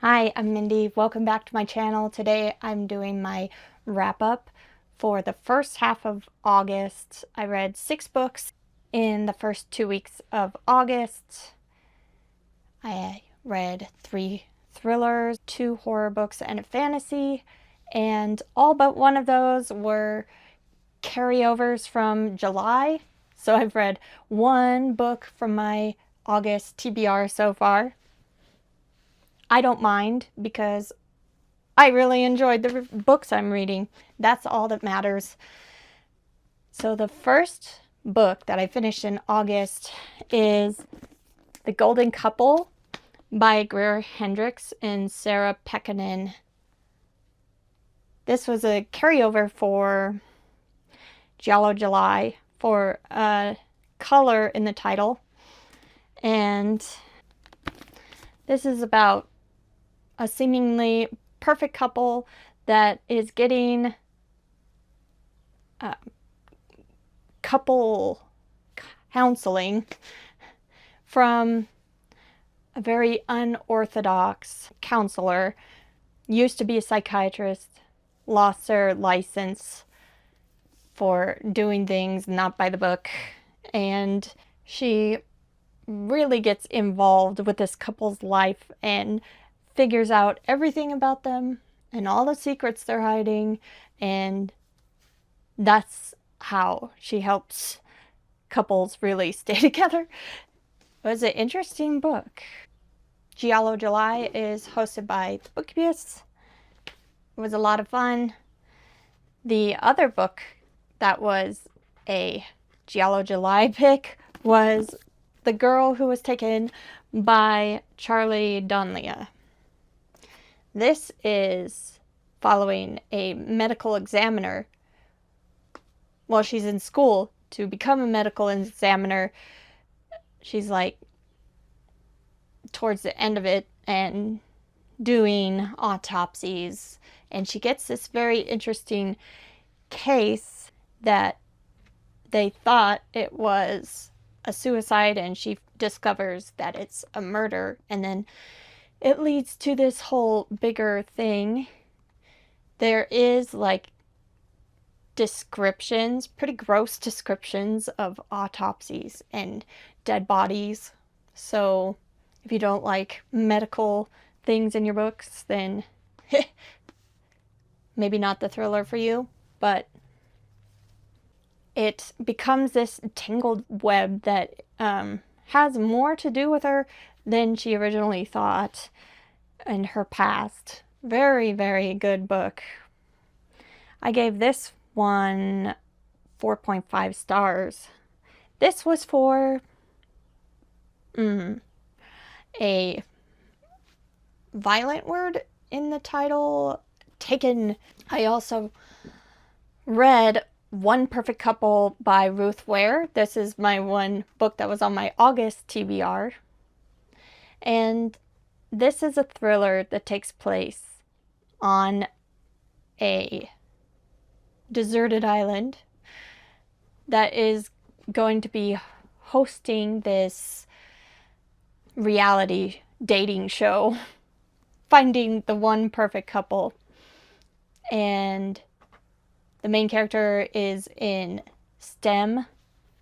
Hi, I'm Mindy. Welcome back to my channel. Today I'm doing my wrap-up for the first half of August. I read 6 books in the first 2 weeks of August. I read 3 thrillers, 2 horror books, and a fantasy, and all but one of those were carryovers from July. So I've read 1 book from my August TBR so far. I don't mind because I really enjoyed the books I'm reading. That's all that matters. So the first book that I finished in August is The Golden Couple by Greer Hendricks and Sarah Pekkanen. This was a carryover for Giallo July for a color in the title. And this is about a seemingly perfect couple that is getting couple counseling from a very unorthodox counselor. Used to be a psychiatrist, lost their license for doing things not by the book, and she really gets involved with this couple's life and figures out everything about them and all the secrets they're hiding, and that's how she helps couples really stay together. It was an interesting book. Giallo July is hosted by Spooks. It was a lot of fun. The other book that was a Giallo July pick was The Girl Who Was Taken by Charlie Donlia. This is following a medical examiner. While she's in school to become a medical examiner, she's like towards the end of it and doing autopsies, and she gets this very interesting case that they thought it was a suicide, and she discovers that it's a murder, and then it leads to this whole bigger thing. There is like descriptions, pretty gross descriptions of autopsies and dead bodies. So if you don't like medical things in your books, then maybe not the thriller for you. But it becomes this tangled web that has more to do with her than she originally thought in her past. Very, very good book. I gave this one 4.5 stars. This was for a violent word in the title, taken. I also read One Perfect Couple by Ruth Ware. This is my one book that was on my August TBR. And this is a thriller that takes place on a deserted island that is going to be hosting this reality dating show, Finding the One Perfect Couple. And the main character is in STEM.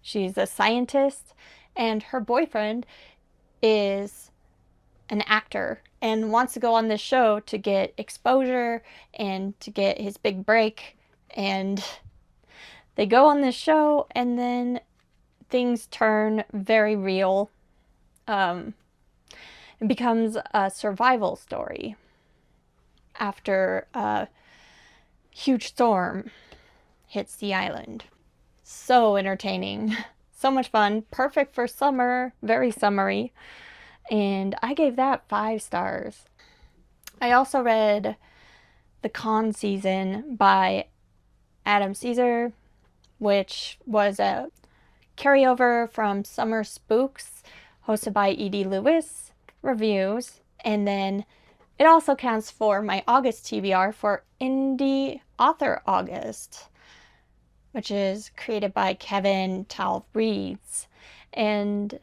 She's a scientist, and her boyfriend is an actor and wants to go on this show to get exposure and to get his big break. And they go on this show, and then things turn very real. It becomes a survival story after a huge storm hits the island. So entertaining, so much fun, perfect for summer, very summery, and I gave that 5 stars. I also read The Con Season by Adam Caesar, which was a carryover from Summer Spooks, hosted by E.D. Lewis, reviews, and then it also counts for my August TBR for Indie Author August, which is created by Kevin Tal Reeds. And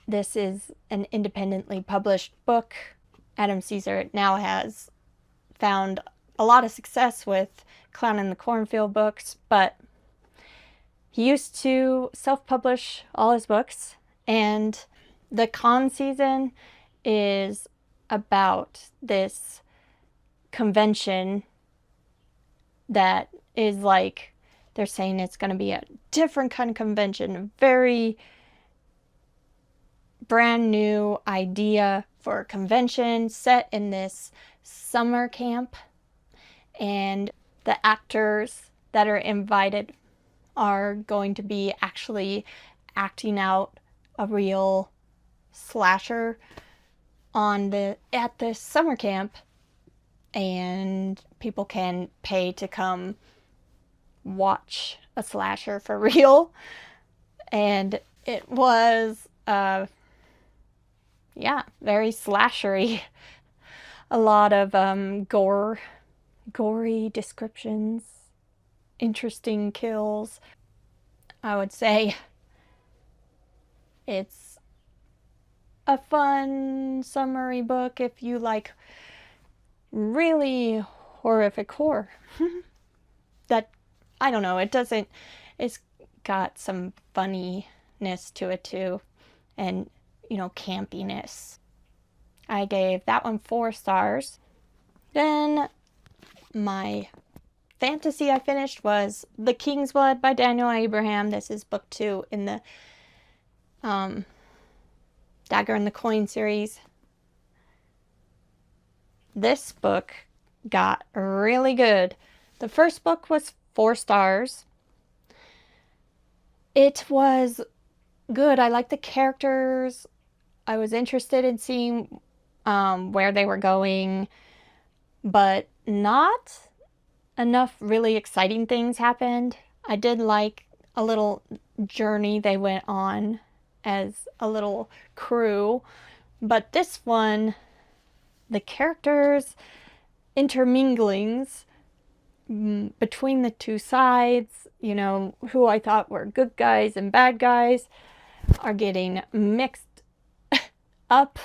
this is an independently published book Adam Caesar now has found a lot of success with Clown in the Cornfield books, but he used to self-publish all his books, and the con season is about this convention that is like, they're saying it's going to be a different kind of convention, a very brand new idea for a convention set in this summer camp, and the actors that are invited are going to be actually acting out a real slasher at this summer camp, and people can pay to come watch a slasher for real. And it was very slashery. A lot of gory descriptions, interesting kills. I would say it's a fun summery book if you like really horrific horror. That, I don't know, it's got some funniness to it too, and campiness. I gave that one 4 stars. Then my fantasy I finished was The King's Blood by Daniel Abraham. This is book 2 in the Dagger and the Coin series. This book got really good. The first book was 4 stars. It was good. I liked the characters. I was interested in seeing where they were going, but not enough really exciting things happened. I did like a little journey they went on as a little crew, but this one, the characters interminglings between the two sides, who I thought were good guys and bad guys, are getting mixed up,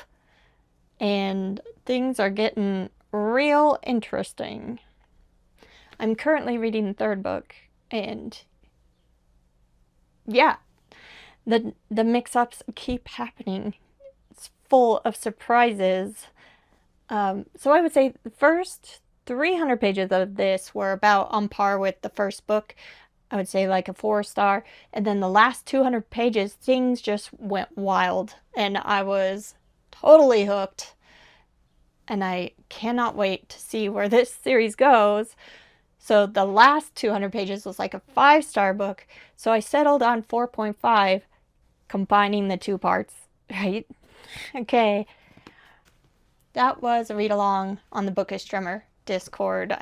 and things are getting real interesting. I'm currently reading the 3rd book, and yeah, the mix-ups keep happening. It's full of surprises. So I would say the first 300 pages of this were about on par with the first book. I would say like a 4 star. And then the last 200 pages, things just went wild, and I was totally hooked. And I cannot wait to see where this series goes. So the last 200 pages was like a 5-star book. So I settled on 4.5, combining the 2 parts, right? Okay. That was a read along on the Bookish Drummer Discord.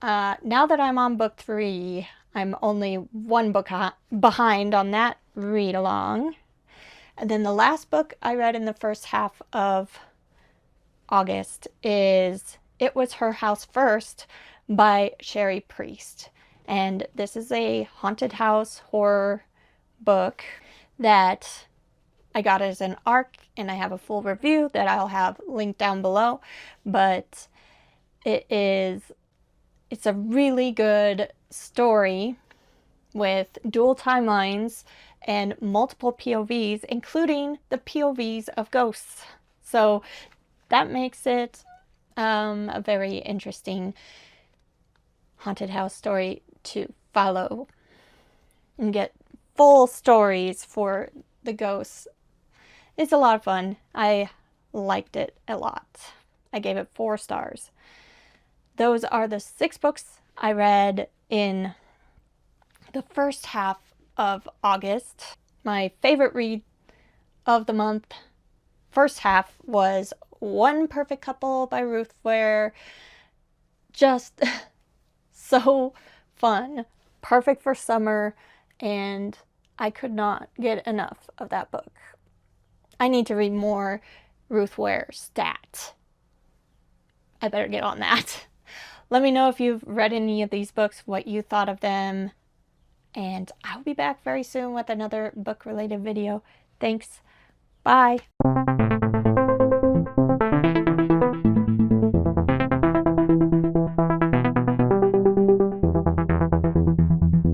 Now that I'm on book 3, I'm only 1 book behind on that read along. And then the last book I read in the first half of August is It Was Her House First by Sherry Priest. And this is a haunted house horror book that I got as an ARC, and I have a full review that I'll have linked down below. But it's a really good story with dual timelines and multiple POVs, including the POVs of ghosts. So that makes it a very interesting haunted house story to follow and get full stories for the ghosts. It's a lot of fun. I liked it a lot. I gave it 4 stars. Those are the 6 books I read in the first half of August. My favorite read of the month, first half, was One Perfect Couple by Ruth Ware. Just so fun. Perfect for summer, and I could not get enough of that book. I need to read more Ruth Ware stat. I better get on that. Let me know if you've read any of these books, what you thought of them, and I'll be back very soon with another book-related video. Thanks. Bye.